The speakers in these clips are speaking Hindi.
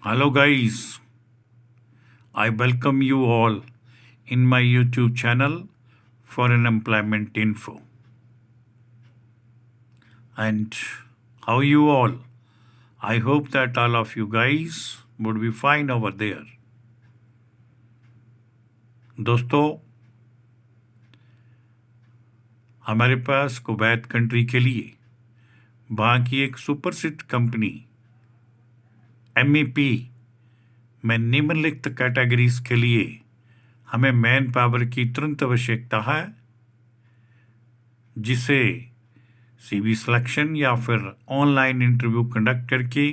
Hello guys, I welcome you all in my YouTube channel for an employment info. And how you all? I hope that all of you guys would be fine over there. दोस्तों, हमारे पास कुवैत कंट्री के लिए वहाँ की एक सुप्रसिद्ध कंपनी MEP में निम्नलिखित कैटेगरीज के लिए हमें मैन पावर की तुरंत आवश्यकता है, जिसे CV सिलेक्शन या फिर ऑनलाइन इंटरव्यू कंडक्ट करके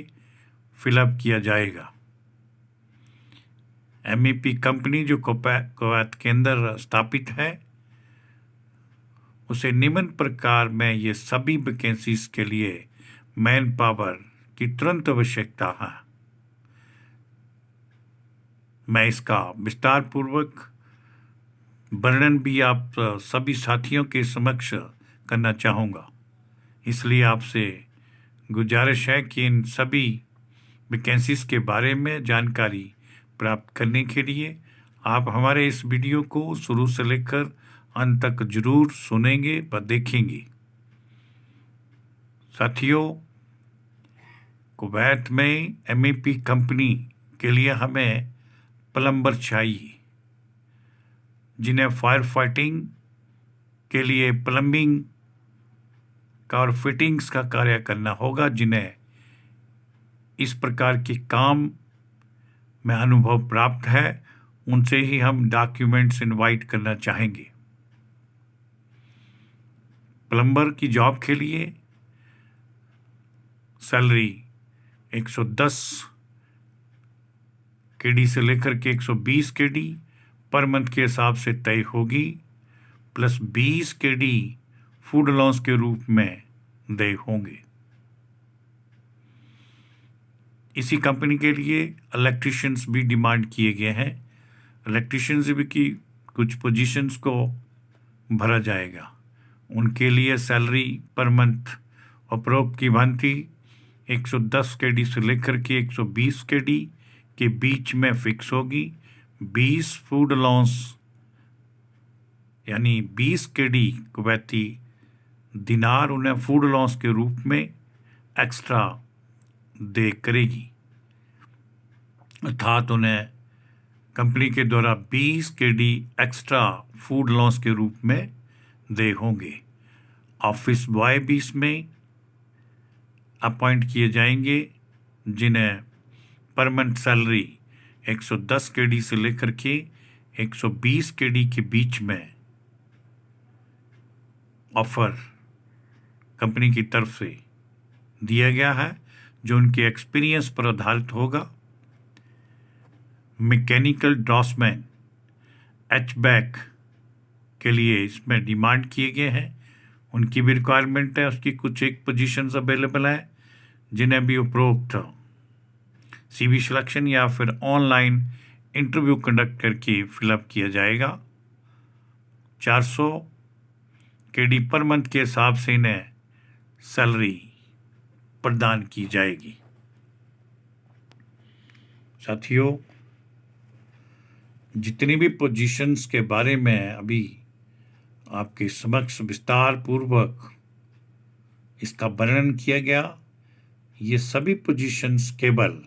फिलअप किया जाएगा। MEP कंपनी जो कुवैत के अंदर स्थापित है, उसे निम्न प्रकार में ये सभी वैकेंसीज के लिए मैन पावर की तुरंत आवश्यकता है। मैं इसका विस्तार पूर्वक वर्णन भी आप सभी साथियों के समक्ष करना चाहूँगा, इसलिए आपसे गुजारिश है कि इन सभी वैकेंसीज के बारे में जानकारी प्राप्त करने के लिए आप हमारे इस वीडियो को शुरू से लेकर अंत तक जरूर सुनेंगे व देखेंगे। साथियों, कुवैत में MEP कंपनी के लिए हमें प्लम्बर चाहिए, जिन्हें फायर फाइटिंग के लिए प्लम्बिंग का और फिटिंग्स का कार्य करना होगा, जिन्हें इस प्रकार के काम में अनुभव प्राप्त है, उनसे ही हम डॉक्यूमेंट्स इनवाइट करना चाहेंगे। प्लम्बर की जॉब के लिए सैलरी 110 KD से लेकर के 120 KD पर मंथ के हिसाब से तय होगी, प्लस 20 KD फूड अलाउंस के रूप में देय होंगे। इसी कंपनी के लिए इलेक्ट्रिशियंस भी डिमांड किए गए हैं। इलेक्ट्रिशियंस भी की कुछ पोजीशंस को भरा जाएगा। उनके लिए सैलरी पर मंथ उपरोक्त की भांति 110 KD से लेकर के 120 KD के बीच में फिक्स होगी। 20 फूड अलाउंस यानी 20 KD कुवैती दिनार उन्हें फूड अलाउंस के रूप में एक्स्ट्रा दे करेगी, अर्थात उन्हें कंपनी के द्वारा 20 KD एक्स्ट्रा फूड अलाउंस के रूप में दे होंगे। ऑफिस बॉय भी इसमें अपॉइंट किए जाएंगे, जिन्हें पर मंथ सैलरी 110 KD से लेकर के 120 KD के बीच में ऑफर कंपनी की तरफ से दिया गया है, जो उनके एक्सपीरियंस पर आधारित होगा। मैकेनिकल ड्रॉसमैन HVAC के लिए इसमें डिमांड किए गए हैं, उनकी भी रिक्वायरमेंट है। उसकी कुछ एक पोजीशंस अवेलेबल है, जिन्हें भी उपरोक्त CV सिलेक्शन या फिर ऑनलाइन इंटरव्यू कंडक्ट करके फिलअप किया जाएगा। 400 KD पर मंथ के हिसाब से इन्हें सैलरी प्रदान की जाएगी। साथियों, जितनी भी पोजीशंस के बारे में अभी आपके समक्ष विस्तार पूर्वक इसका वर्णन किया गया, ये सभी पोजीशंस केवल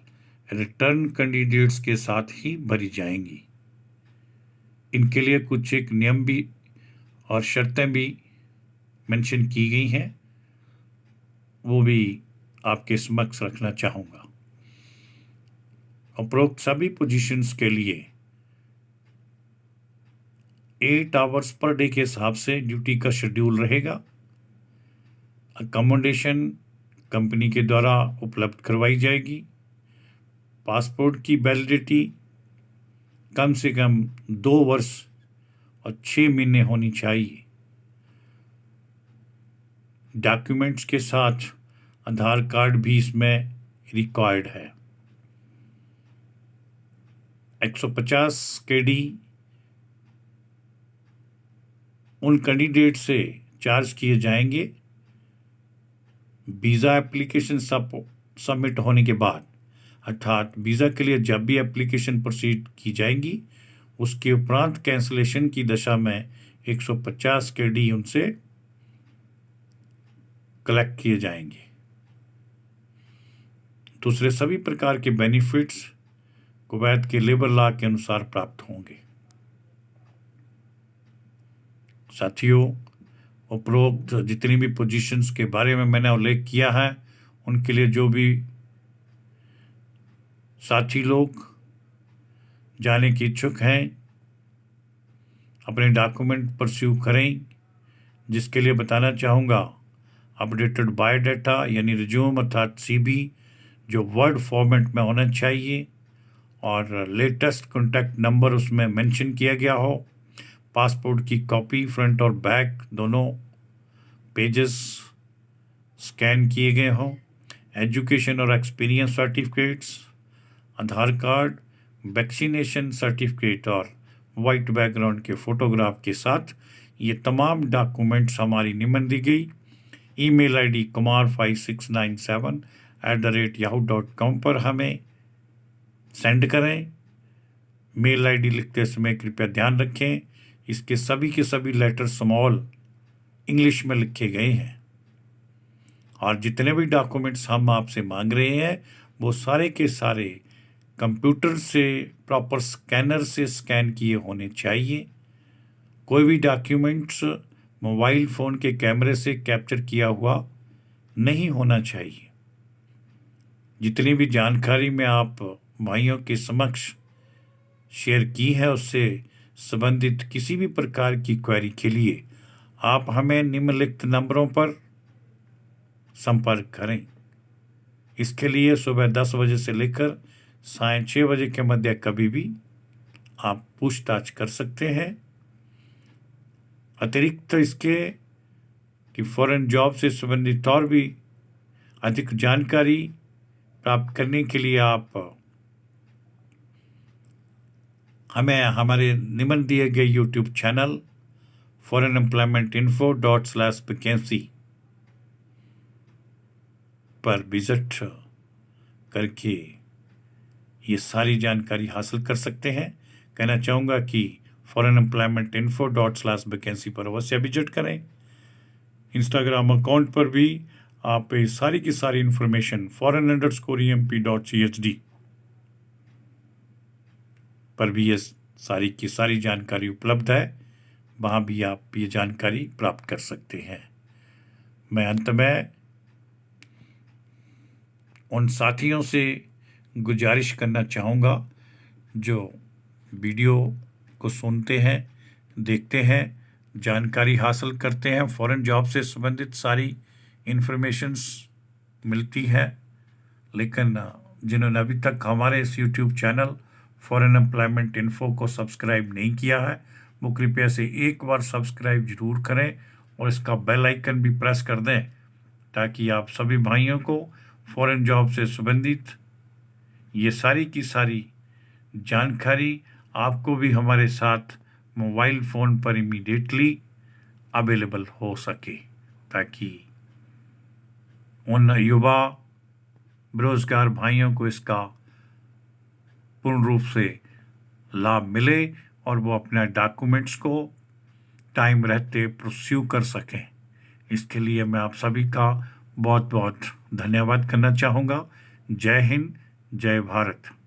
रिटर्न कैंडिडेट्स के साथ ही भरी जाएंगी। इनके लिए कुछ एक नियम भी और शर्तें भी मेंशन की गई हैं, वो भी आपके समक्ष रखना चाहूँगा। उपरोक्त सभी पोजीशंस के लिए 8 आवर्स पर डे के हिसाब से ड्यूटी का शेड्यूल रहेगा। अकोमोडेशन कंपनी के द्वारा उपलब्ध करवाई जाएगी। पासपोर्ट की वैलिडिटी कम से कम 2 वर्ष और 6 महीने होनी चाहिए। डॉक्यूमेंट्स के साथ आधार कार्ड भी इसमें रिक्वायर्ड है। 150 KD उन कैंडिडेट से चार्ज किए जाएंगे। वीज़ा एप्लीकेशन सबमिट होने के बाद अर्थात वीज़ा के लिए जब भी एप्लीकेशन प्रोसीड की जाएगी उसके उपरांत कैंसलेशन की दशा में 150 KD उनसे कलेक्ट किए जाएंगे। दूसरे सभी प्रकार के बेनिफिट्स कुवैत के लेबर लॉ के अनुसार प्राप्त होंगे। साथियों, उपरोक्त जितनी भी पोजीशंस के बारे में मैंने उल्लेख किया है उनके लिए जो भी साथी लोग जाने के इच्छुक हैं अपने डॉक्यूमेंट परस्यू करें, जिसके लिए बताना चाहूँगा अपडेटेड बायोडाटा यानी रिज्यूम अर्थात CV जो वर्ड फॉर्मेट में होना चाहिए और लेटेस्ट कॉन्टैक्ट नंबर उसमें मेंशन किया गया हो, पासपोर्ट की कॉपी फ्रंट और बैक दोनों पेजेस स्कैन किए गए हों, एजुकेशन और एक्सपीरियंस सर्टिफिकेट्स, आधार कार्ड, वैक्सीनेशन सर्टिफिकेट और वाइट बैकग्राउंड के फोटोग्राफ के साथ ये तमाम डॉक्यूमेंट्स हमारी निम्न दी गई ईमेल ID kumar5697@yahoo.com पर हमें सेंड करें। मेल ID लिखते समय कृपया ध्यान रखें इसके सभी के सभी लेटर स्मॉल इंग्लिश में लिखे गए हैं और जितने भी डॉक्यूमेंट्स हम आपसे मांग रहे हैं वो सारे के सारे कंप्यूटर से प्रॉपर स्कैनर से स्कैन किए होने चाहिए। कोई भी डॉक्यूमेंट्स मोबाइल फ़ोन के कैमरे से कैप्चर किया हुआ नहीं होना चाहिए। जितनी भी जानकारी मैं आप भाइयों के समक्ष शेयर की है उससे संबंधित किसी भी प्रकार की क्वेरी के लिए आप हमें निम्नलिखित नंबरों पर संपर्क करें। इसके लिए सुबह 10 बजे से लेकर सायं 6 बजे के मध्य कभी भी आप पूछताछ कर सकते हैं। अतिरिक्त इसके कि फॉरेन जॉब से संबंधित और भी अधिक जानकारी प्राप्त करने के लिए आप हमें हमारे निम्न दिए गए YouTube चैनल foreignemploymentinfo./vacancy पर विजिट करके ये सारी जानकारी हासिल कर सकते हैं। कहना चाहूँगा कि foreignemploymentinfo./vacancy पर अवश्य विजिट करें। इंस्टाग्राम अकाउंट पर भी आप ये सारी की सारी इन्फॉर्मेशन foreign_emp.chd पर भी ये सारी की सारी जानकारी उपलब्ध है, वहाँ भी आप ये जानकारी प्राप्त कर सकते हैं। मैं अंत में उन साथियों से गुजारिश करना चाहूँगा जो वीडियो को सुनते हैं, देखते हैं, जानकारी हासिल करते हैं, फॉरेन जॉब से संबंधित सारी इन्फॉर्मेशंस मिलती है, लेकिन जिन्होंने अभी तक हमारे इस YouTube channel foreign employment info को सब्सक्राइब नहीं किया है वो कृपया से एक बार सब्सक्राइब जरूर करें और इसका बेल आइकन भी प्रेस कर दें ताकि आप सभी भाइयों को फॉरेन जॉब से संबंधित ये सारी की सारी जानकारी आपको भी हमारे साथ मोबाइल फ़ोन पर इमीडिएटली अवेलेबल हो सके, ताकि उन युवा बेरोजगार भाइयों को इसका पूर्ण रूप से लाभ मिले और वो अपना डॉक्यूमेंट्स को टाइम रहते परस्यू कर सकें। इसके लिए मैं आप सभी का बहुत बहुत धन्यवाद करना चाहूँगा। जय हिंद, जय भारत।